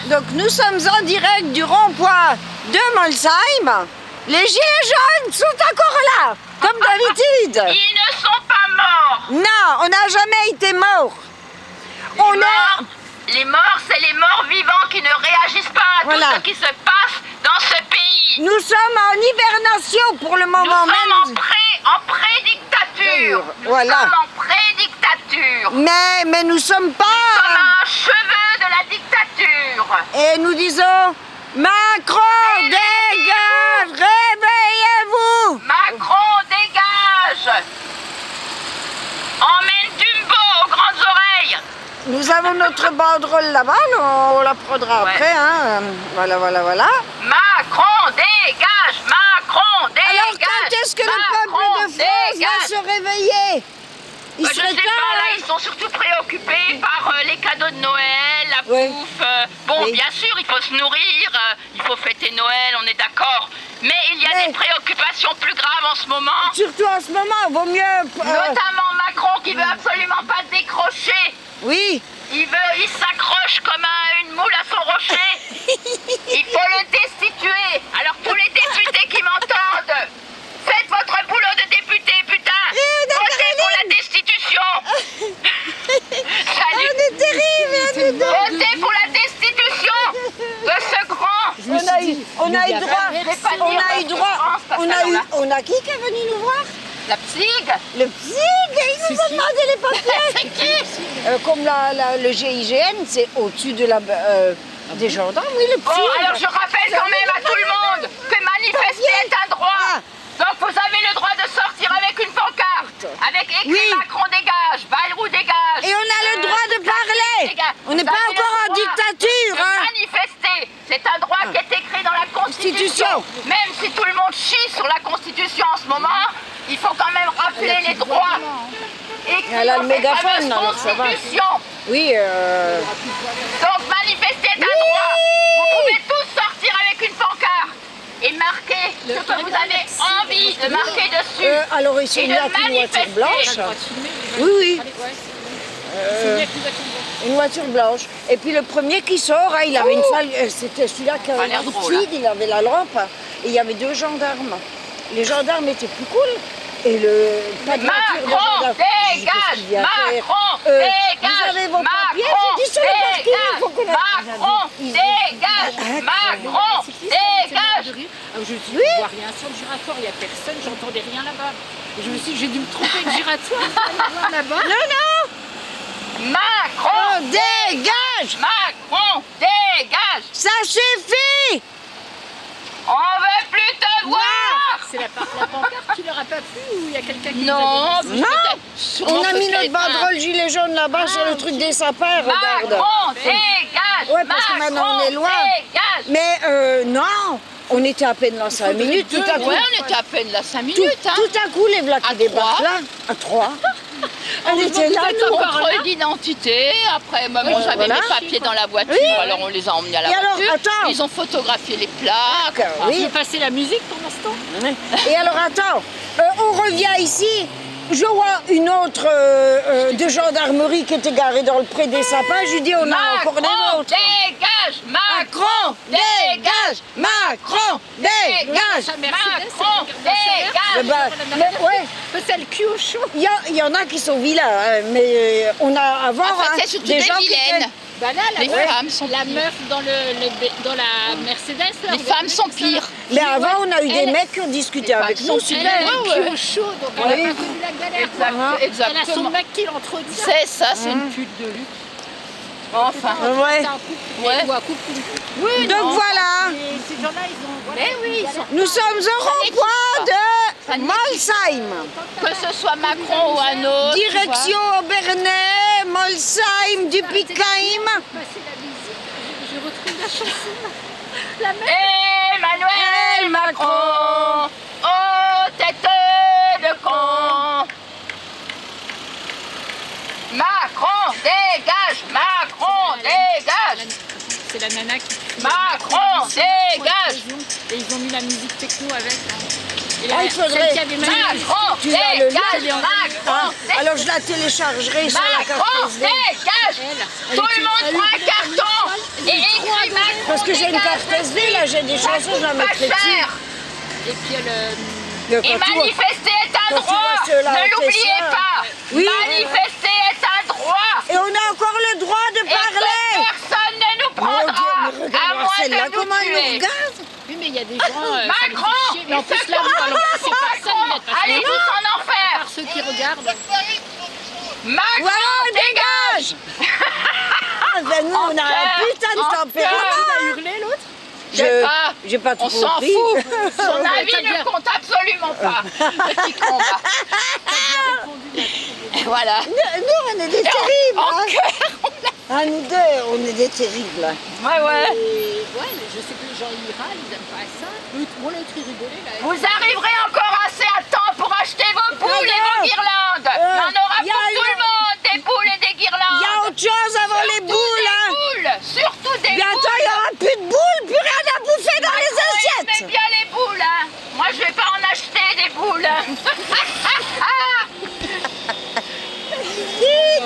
Donc nous sommes en direct du rond-point de Molsheim. Les gilets jaunes sont encore là, comme d'habitude. Ils ne sont pas morts. Non, on n'a jamais été morts. Les morts, c'est les morts vivants qui ne réagissent pas à Voilà. tout ce qui se passe dans ce pays. Nous sommes en hibernation pour le Nous moment sommes même. en pré-dictature. Nous Voilà. sommes en pré-dictature. Mais nous sommes Nous sommes pas... à un cheveu de la dictature. Et nous disons, Macron, dégage, réveillez-vous. Macron, dégage. Emmène Dumbo aux grandes oreilles. Nous avons notre banderole là-bas, on la prendra Ouais. après. Hein. Voilà. Macron, dégage. Macron, dégage. Alors quand est-ce que le peuple de France va se réveiller? Il Je sais serait pas, là, temps, ils sont surtout préoccupés par les cadeaux de Noël, la Oui. bouffe. Bon, Oui. bien sûr, il faut se nourrir, il faut fêter Noël, on est d'accord. Mais il y a Mais- des préoccupations plus graves en ce moment. surtout en ce moment, vaut mieux... Notamment Macron qui veut absolument pas décrocher. Oui, Il s'accroche comme une moule à son rocher. Il faut le destituer. Alors tous les députés qui m'entendent, faites votre boulot de député, putain. Votez pour la destitution. Salut. on est terrible. Votez pour la destitution de ce grand. On a eu droit, on a qui est venu nous voir? La psyg. Le psyg, il nous a demandé les papiers. C'est qui? Comme le GIGN, c'est au-dessus de des gendarmes, oui, le Bon, psyg. alors je rappelle quand même à tout le monde que manifester est un droit. Ah. Donc vous avez le droit de sortir avec une pancarte, avec écrit Oui. Macron dégage, Bayrou dégage. Et on a le droit de parler. dégage. On n'est Vous pas avez le encore en droit dictature, de hein. manifester, c'est un droit qui est écrit dans la Constitution. Constitution. Même si tout le monde chie sur la Constitution en ce moment, il faut quand même rappeler les droits. Écrits Elle a le dans cette mégaphone, fameuse alors ça va. Constitution. Oui, Donc manifester est un droit. Vous pouvez tous sortir avec une pancarte et marquer ce que vous avez envie de marquer dessus. alors ici, Et il y a de une voiture manifester. blanche. Oui. Une voiture blanche. Et puis le premier qui sort, hein, il avait une salle, c'était celui-là qui Ça a avait l'air la drôle, feed, il avait la lampe. Et il y avait 2 gendarmes. Les gendarmes étaient plus cool. Et pas de voiture de Macron, gendarme. dégage. Qu'est-ce qu'il y a à faire Macron, Vous dégage. avez vos papiers, Macron, c'est dit sur le parking, il faut qu'on dégage. a- Macron, dégage. Macron, dégage. Je me suis dit, je vois rien sur le giratoire, il n'y a personne, j'entendais rien là-bas. Et je me suis dit, j'ai dû me tromper de giratoire, je vais aller voir là-bas. Macron, Oh, dégage. Macron, dégage. Ça suffit. On veut plus te voir. C'est la pancarte qui leur a pas plu ou il y a quelqu'un qui Non, nous a On a mis notre banderole gilet jaune là-bas sur le truc des sapins, regarde. Macron, dégage. Ouais, parce que maintenant, on est loin. Dégage. Mais non, on était à peine là 5 minutes, tout à coup. Ouais, on était à peine là 5 Tout, minutes. Hein. tout à coup, les blagues qui À débarquent 3. là, à 3. On était là, nous. Contrôle d'identité. Après, moi, j'avais voilà. mes papiers dans la voiture, alors on les a emmenés à la Et alors, voiture. attends. Ils ont photographié les plaques. Oui. J'ai passé la musique pour l'instant. Et alors, attends, on revient ici. Je vois une autre de gendarmerie qui était garée dans le pré des sapins. Je lui dis, on a encore des Macron, autres. dégage. Macron, dégage. Macron, dégage. Sa Mercedes, Macron, Eh dégage. ben, mais ouais, c'est le cul au chaud. il y en a qui sont vilains, hein, mais on a avant En fait, hein, c'est surtout des gens qui vilaines. étaient- Bah là, Les femmes sont la pires. meuf dans la Mercedes. là, Les vous femmes avez sont vu ça pires. Mais avant, on a eu des Elle- mecs qui ont discuté avec femmes nous, sont super. Elle a le Ouais, cul ouais. au chaud, donc Oui. elle a pas connu la galère. quoi. Elle a son Exactement. mec qui l'entretient. C'est ça, c'est une pute de luxe. Enfin. Ouais. C'est un couple, Ouais. ou un couple. Oui, Donc non. voilà, Et ces gens-là, ils ont. Voilà, Mais oui, ils sont- nous sommes au rond-point Ça de n'existe Molsheim. que ce soit Macron ou un autre. tu vois. Direction Aubernais, Molsheim, Dupikheim. passer la musique, je retrouve la chanson. La même. Emmanuel Macron, oh tête de con. Macron, dégage. Macron, dégage. C'est la nana qui. Macron, dégage. Et ils ont mis la musique techno avec. Et Ah, il faudrait- celle qui avait même Macron, Tu as le lien, dégage. Macron, dégage. Alors je la téléchargerai sur la carte Macron, SD. dégage. Tout le monde prend un carton et écrit Parce que j'ai une carte SD, là, j'ai des chansons, je la Pas mettrai dessus. cher. Et puis Mais Et quand tu vois- manifester est un quand tu droit. vois ceux-là Ne au l'oubliez Tessin. pas. Oui. Manifester est un droit. Et on a encore le droit de Et que parler. personne ne nous Mon Dieu, prendra. mais À regarde moins celle-là, de nous comment elle nous tuer. regarde. oui, mais il y a des gens. Ça me fait Macron, chier. Mais en et ceux plus, qui là, nous allons regardent passer pour personne, Macron, parce que allez tous en enfer. par ceux qui regardent. Macron, Voilà, dégage. Ah, ben nous, on a un putain de Enfer. température. Tu vas hurler l'autre? sais pas. J'ai pas tout On s'en compris. fout. Son Ouais, avis t'as ne bien. compte absolument pas. Petit con, va. Voilà. Nous, on est des terribles. En hein. cœur. Ah, nous deux, on est des terribles. Ouais, ouais. Et ouais, je sais que les gens ils râlent, ils aiment pas ça. Moi, là, tu rigolais là. Vous arriverez encore assez à temps pour acheter vos poules et vos guirlandes. Il y en aura y a pour eu- tout le monde, des poules et des Il guirlandes. y a autre chose avant les Surtout boules. des Hein. boules. Surtout des Bientôt, il boules. n'y aura plus de boules, plus rien à bouffer dans les Macron, il assiettes. aimait bien les boules. Hein. Moi, je vais pas en acheter des boules.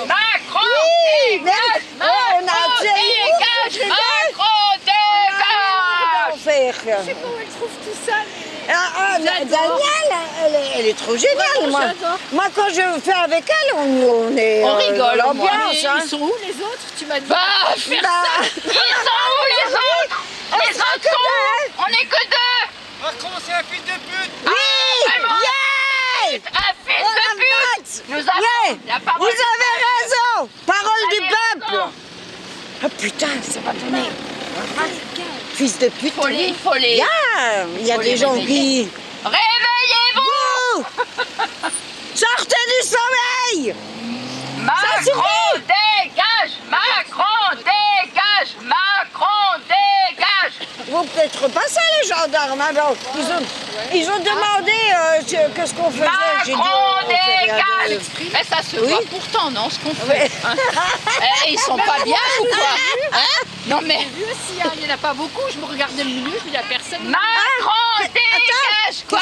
Macron, Oui, dégage. mais- oh, on a Macron, un thé. dégage. Macron, dégage. Enfer. Comment elle trouve tout ça Daniel, J'adore. elle est trop géniale. Ouais, moi. j'adore. Moi, quand je fais avec elle, on est On rigole, dans moi. l'ambiance. hein. Ils sont où les autres? Tu m'as dit. Bah, Bah, ils sont où les autres? Les sera autres que sont deux. où? On est que deux. Macron, c'est un fils de pute! Oui, vraiment yeah. Un fils Oh, de la pute. vache. Nous avons Yeah. la Vous parole. avez raison. Parole du avez peuple. raison. Ah putain, ça va donner. Fils de pute. Faut les, faut les. Yeah. Il y a Faut des les gens réveiller. qui... Réveillez-vous. Ouh. Sortez du sommeil. Macron, dégage. Macron, dégage. Macron, dégage. Vous peut-être pas ça les gendarmes. Hein, bon, ils ont demandé qu'est-ce qu'on faisait. J'ai dit, Macron, on fait rien dégage. de- Mais ça se Oui. voit pourtant, non, ce qu'on fait. Ouais. Hein. Ils sont pas bien ou quoi? Hein? Non mais. J'ai vu aussi, hein, il n'y en a pas beaucoup. Je me regardais le milieu, je me dis, il n'y a personne. Macron, dégage. Quoi?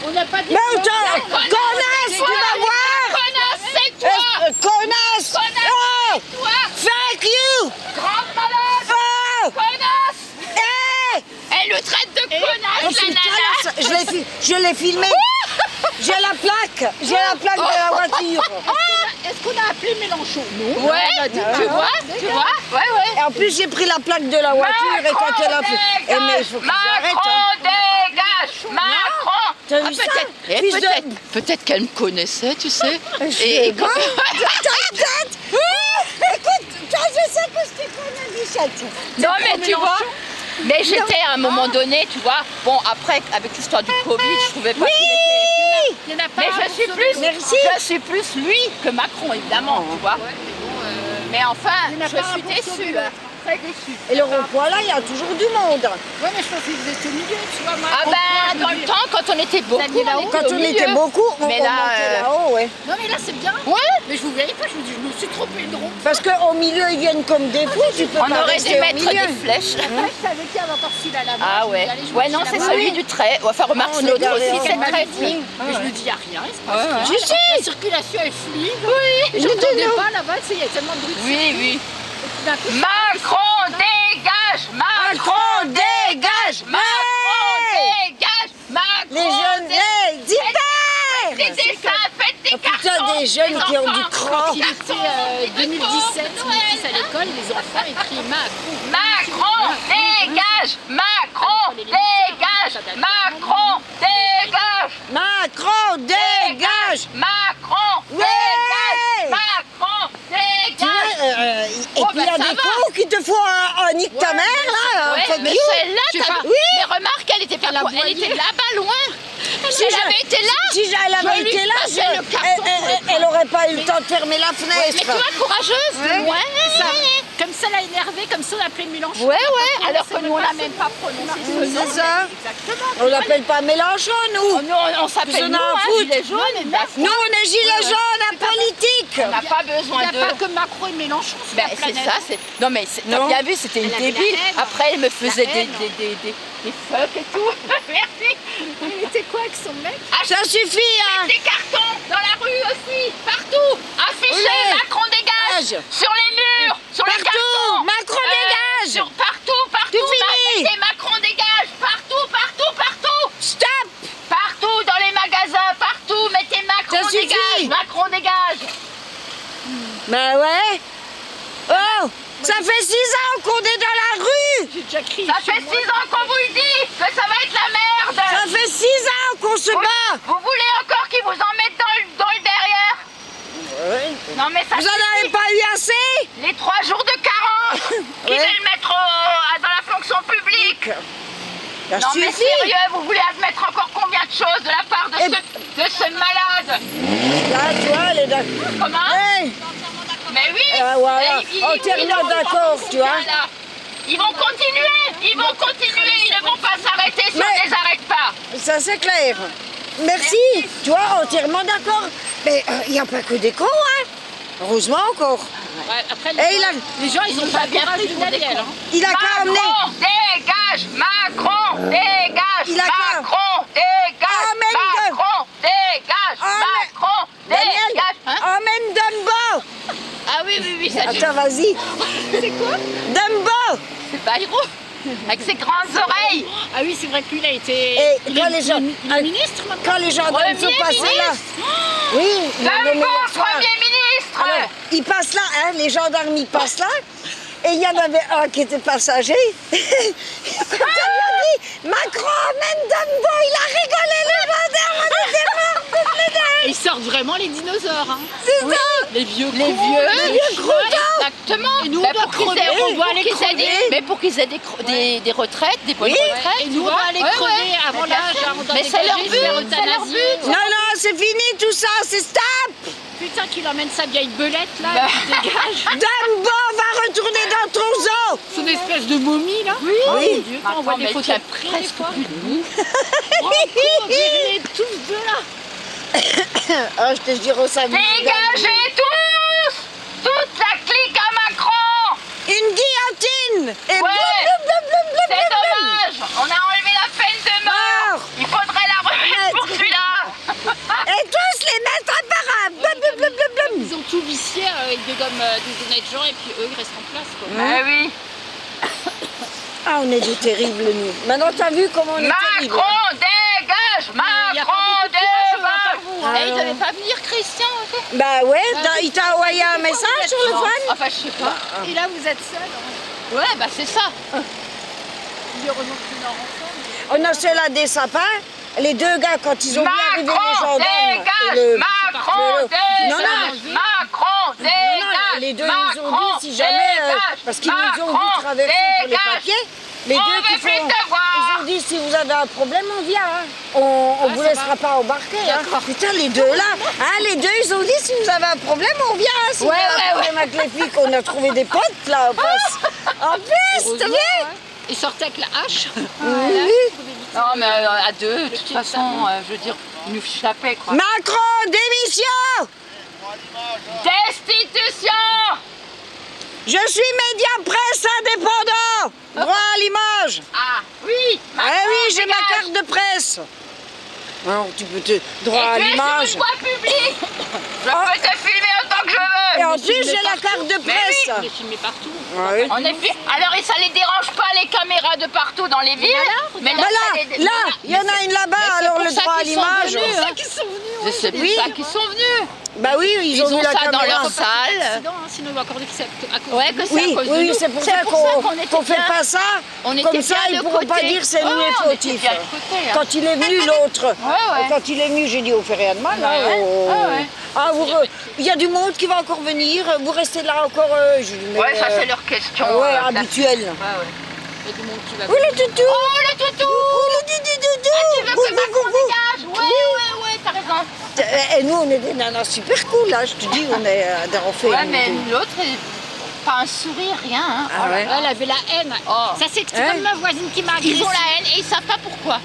On n'a pas dit. Mais attends, connasse, tu vas voir. Connasse, c'est toi. Connasse. Oh, Toi, fuck you. grande malade. Oh, Connasse. hey. Elle le traite de Oh, connasse, la putain, nana. je l'ai filmé. J'ai la plaque. J'ai la plaque de la voiture. Est-ce qu'on a appelé Mélenchon? Non. Ouais, On a dit, tu vois, ouais, ouais. Et en plus, j'ai pris la plaque de la voiture et quand elle a fait. Eh, mais il faut qu'ils arrêtent. Macron, Hein. dégage. Macron. T'as vu ça? Fils de- Peut-être qu'elle me connaissait, tu sais. Et quoi? T'inquiète. Écoute, toi, je sais que je te connais, Bichette. Non, mais tu vois. Mais j'étais à un moment donné, tu vois. Bon, après, avec l'histoire du Covid, je trouvais pas qu'il était. Il n'y en a pas. Mais un je suis sur plus, les- Merci. je suis plus lui que Macron, évidemment, tu vois. Mais enfin, Il y en a je pas un suis pour sauver déçue, l'autre. hein. Très déçue. Et le rond-point là, il y a toujours du monde. Ouais, mais je pense qu'ils étaient au milieu, tu vois. Moi, Ah on ben, peut- dans le temps, quand on était beaucoup, mis là-haut. Quand au on milieu. était beaucoup, on Mais montait là, là-haut, ouais. Non, mais là, c'est bien. Ouais. Mais je vous voyais pas, je me dis, je me suis trompée de rond. Parce qu'au milieu, ils viennent comme des fous, tu peux On pas aurait rester dû au mettre milieu. des flèches. Ouais, je savais qu'il y avait encore celui-là là-bas. Ah Je me ouais. dis, allez, je Ouais, vais non, là-bas. c'est celui du trait. Ouais, enfin, remarque, on est l'autre garé aussi, en c'est bas. très Et je me dis, il n'y a rien, il se passe Ouais, rien. Si, si. La circulation est fluide. Oui. Et je n'entendais pas là-bas, tu sais, il y a tellement de bruit. Oui, oui. Et tout d'un coup, Macron, dégage. Macron, dégage. Macron, dégage. Macron, Les jeunes, hey, dis Faites des père. dessins, faites des Oh, putain, cartons. des jeunes les qui ont du enfants. cran. quand il était 2017, mon fils à l'école, les enfants écrivent Macron. Macron, dégage. Macron, dégage. Macron, dégage. Macron, dégage. Macron, Ouais. dégage. Macron, Tu vois, dégage. et Oh, puis il y a bah, ça des va. cons qui te font un nique ta mère, là. Ouais, fuck mais you. celle-là, Je sais t'as pas. vu. Oui. Mais remarque, elle était pas loin. Elle était là-bas loin. Si elle je- avait été là. Si elle avait je lui été là, passais le carton pour le elle aurait pas eu le temps de fermer la Mais tu fenêtre. vois, courageuse. Ouais. Ça, comme ça l'a énervé, comme ça on appelait Mélenchon. Ouais, ouais. Alors que nous, on l'a même pas prononcé ce nom. C'est ça. Exactement. On l'appelle pas Mélenchon, Oh, nous. nous, on s'appelle Ils en nous, ont à hein, foutre. gilets jaunes. Et Nous, on est gilets jaunes, à politique. on n'a pas Il besoin n'y a de... pas que Macron et Mélenchon sur Ben, la c'est planète. ça, c'est... Non mais t'as Non. bien vu, c'était une Elle avait la débile. haine. Après, elle me faisait La des haine. fuck et tout. Merci. Il était quoi avec son mec? Ça suffit, hein. Des cartons dans la rue aussi, partout. Affichez Oui. Sur les murs, sur les Partout, cartons. Macron dégage. Partout. C'est fini. Mettez Macron dégage. Partout. Stop. Partout dans les magasins, partout. Mettez Macron Ça suffit. dégage. Macron dégage. Bah ouais. Oh, ça fait 6 ans qu'on est dans la rue. J'ai déjà crié. Ça chez fait moi. 6 ans qu'on vous le dit que ça va être la merde. Ça fait 6 ans qu'on se bat. Vous voulez encore qu'ils vous en mettent dans le derrière? Non mais ça Vous en suffit. avez pas eu assez? Les 3 jours de carence qui Ouais. veulent mettre dans la fonction publique. Ça Non mais suffit. sérieux, vous voulez admettre encore combien de choses de la part de, Et- ce malade? Là, tu vois, elle est d'accord. Comment? Hey, Mais oui. Ah, voilà. Entièrement d'accord, tu vois. Voilà. Ils vont continuer, ils ne vont pas s'arrêter si Mais- on les arrête pas. ça c'est clair. Merci. Tu vois, entièrement d'accord. Mais il n'y a pas que des cons, hein. Heureusement encore. Ouais, après, Et les gens, ils ont pas bien pris du Daniel. Hein. Il a qu'à emmener. Macron, dégage! Macron, dégage! Il a qu'à- Macron, dégage! Emmène Macron, dégage! Macron, Daniel, dégage! emmène Dumbo. Ah oui, ça Attends, vas-y. C'est quoi? Dumbo. c'est Bayrou, avec ses grandes oreilles. Ah oui, c'est vrai que lui, il a été. Et il quand est, les gens- il est ministre maintenant. Quand les gendarmes Premier sont passés là. ministre. Oui, il l'a nommé Dumbo, hier soir. Premier ministre. Alors, ils passent là, hein, les gendarmes, ils passent là. Et il y en avait un qui était passager. Quand on lui a dit Macron emmène Dumbo, il a rigolé, le gendarme, on était morts toutes les deux. Ils sortent vraiment les dinosaures. Hein. C'est ça. Les vieux Les cons, vieux, les vieux croûtons. Exactement. Et nous, Mais on doit pour qu'ils crever, aient- on doit pour aller qu'ils aient des- crever. Mais pour qu'ils aient des retraites, des bonnes Oui. retraites. Et tu nous, on vois. doit aller Ouais, crever ouais. avant Mais bien l'âge. sûr. Hein, on doit Mais c'est leur dégager, se faire but, c'est leur euthanasier. but. Non, non, c'est fini tout ça, c'est stop. Putain, qu'il emmène sa vieille belette là, Bah. qui dégage. Dumbo va retourner dans ton zoo. Son espèce de momie là. Oui. Oui. Mon Dieu, quand on voit Attends, des mais photos tu as après, des presque fois. plus de mou. Oh, on dirait les tous deux là. Ah, je te dirai ça. Dégagez tous! Toute la clique à Macron! Une guillotine. Et Ouais. blum, blum, blum, blum, blum, C'est blum, blum. dommage! On a enlevé la peine de mort! Mort. Il faudrait la remettre pour celui-là! Et tous les mettre à parade. Blum, blum, blum, blum, blum. Ils ont tout vicié avec des gommes, des honnêtes gens et puis eux ils restent en place quoi. Ah oui! Ah, on est des terribles, nous. Maintenant, t'as vu comment on est terribles. Macron, dégage! Il y a pas Macron, beaucoup de courage, dégage! par vous, hein. Et il devait pas venir, Christian, ok? Bah ouais, il t'a envoyé un message sur le Non, phone. enfin, je sais pas. Et là vous êtes seuls. Hein. Ouais, bah c'est ça. Heureusement qu'ils leur ensemble. On a ceux-là des sapins. Les deux gars, quand ils ont vu arriver les Macron, gendarmes. et dégage! le- Macron, le- dégage! Non, non. Macron, Non, dégage! les deux ils ont dit si jamais, parce qu'ils nous ont vu traverser pour les papiers, les On deux veut qui plus font, te voir. ils ont dit si vous avez un problème, on vient. Hein. On Ah, vous ça laissera va. pas embarquer. Hein. Putain, les deux là, hein, les deux ils ont dit si vous avez un problème, on vient. Hein. Si vous Ouais, avez un ouais, problème avec les flics, on a trouvé des potes là en plus. En plus, t'as vu? Ils sortaient avec la hache. Oui. Non, mais à deux, de toute façon, je veux dire, ils nous fichent la paix, quoi. Macron, démission! Destitution! Je suis média presse indépendant! Droit à l'image! Ah, oui! Macron, Ah oui, j'ai ma dégage. carte de presse! Alors, tu peux te. Droit à Et tu es sur l'image! une voie publique! Je peux te filmer autant que je veux! Et en plus, j'ai la carte de Mais presse! On les filmait partout. Ah oui. On est plus... Alors, et ça les dérange pas, les caméras de partout dans les villes? Mais Bah ça là, les- là, il y en a une là-bas, alors pour le ça droit à qu'ils sont l'image. venus, hein. Qui sont venus. Je sais Oui. pas qu'ils sont venus. Bah oui, ils ont vu la ça dans caméra. leur salle. Accident, hein, sinon il va encore dire que c'est à cause Ouais, de que nous. c'est Oui, à cause de oui, nous. c'est pour C'est ça pour ça qu'on qu'on était qu'on fait bien- pas ça. On était Comme ça, bien ils de pourront pas côté. dire c'est nous Ouais, les on était fautifs. bien de côté, hein. Quand il est venu, l'autre. ouais. Quand il est venu, j'ai dit, on fait rien de mal. Hein, Ouais, oh. ouais. Ah, il y a du monde qui va encore venir. Vous restez là encore. Je dis, mais, Ouais, ça c'est leur question. Ouais, classique. habituel. Ouais, ouais. Il y a du monde qui va Oui, le toutou. Oh, le toutou! Oh, le toutou. Tu veux que Macron dégage? Ouais, t'as raison. Et nous, on est des nanas super cool, là. Je te dis, on est on fait. Ouais, mais l'autre, pas un sourire, rien. Hein. Ah ouais. Elle avait la haine. Oh. Ça c'est Hein comme ma voisine qui m'a agressée. Ils ont la haine et ils savent pas pourquoi.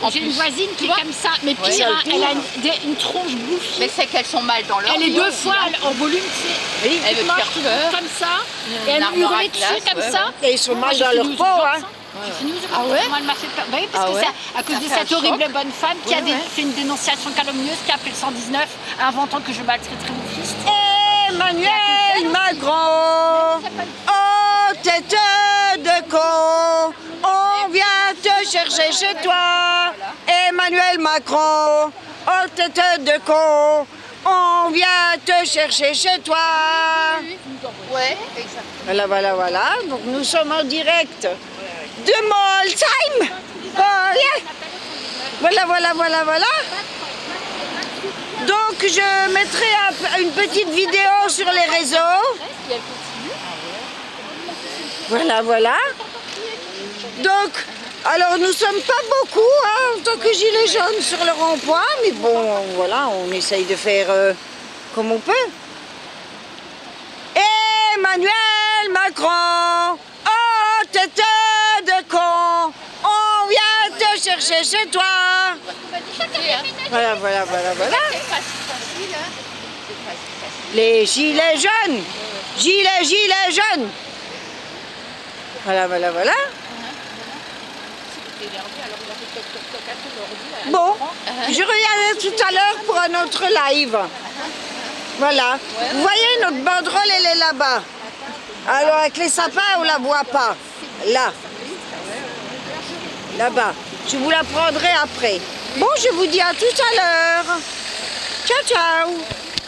En J'ai plus. une voisine qui Tu est vois comme ça, mais Ouais. pire, hein, C'est le elle a pire. une tronche bouffie. Mais c'est qu'elles sont mal dans leur Elle est vie deux aussi, fois hein. en volume, tu sais. Oui. Elle veut Moi, faire je peur. comme ça, Une et elle armoire à hurlait dessus glace, comme ouais, ça. Et ils sont mal dans leur peau, hein. J'ai fini aux urgences. Ah ouais Moi, elle m'a fait peur. Bah oui, parce Ah que ouais. c'est à cause Ça de fait un cette horrible choc. bonne femme qui a Ouais, ouais. fait une dénonciation calomnieuse, qui a appelé le 119, inventant que je maltraiterais mon fils. Et Emmanuel Macron, oh tête de con, on vient te chercher chez toi. Emmanuel Macron, oh tête de con, on vient te chercher chez toi. Ouais, exactement. Voilà, voilà, voilà. Donc nous sommes en direct de Molsheim. Oh, yeah. Voilà, voilà, voilà, voilà. Donc je mettrai une petite vidéo sur les réseaux. Voilà, voilà. Donc, alors nous sommes pas beaucoup hein, en tant que gilets jaunes sur le rond-point, mais bon, voilà, on essaye de faire comme on peut. Emmanuel Macron, oh tête de con, on vient te chercher chez toi. Voilà, voilà, voilà, voilà. C'est facile, hein. C'est facile. Les gilets jaunes, gilets jaunes. Voilà, voilà, voilà. Bon, je reviendrai tout à l'heure pour un autre live. Voilà. Vous voyez, notre banderole, elle est là-bas. Alors, avec les sapins, on la voit pas. Là. Là-bas. Je vous la prendrai après. Bon, je vous dis à tout à l'heure. Ciao, ciao.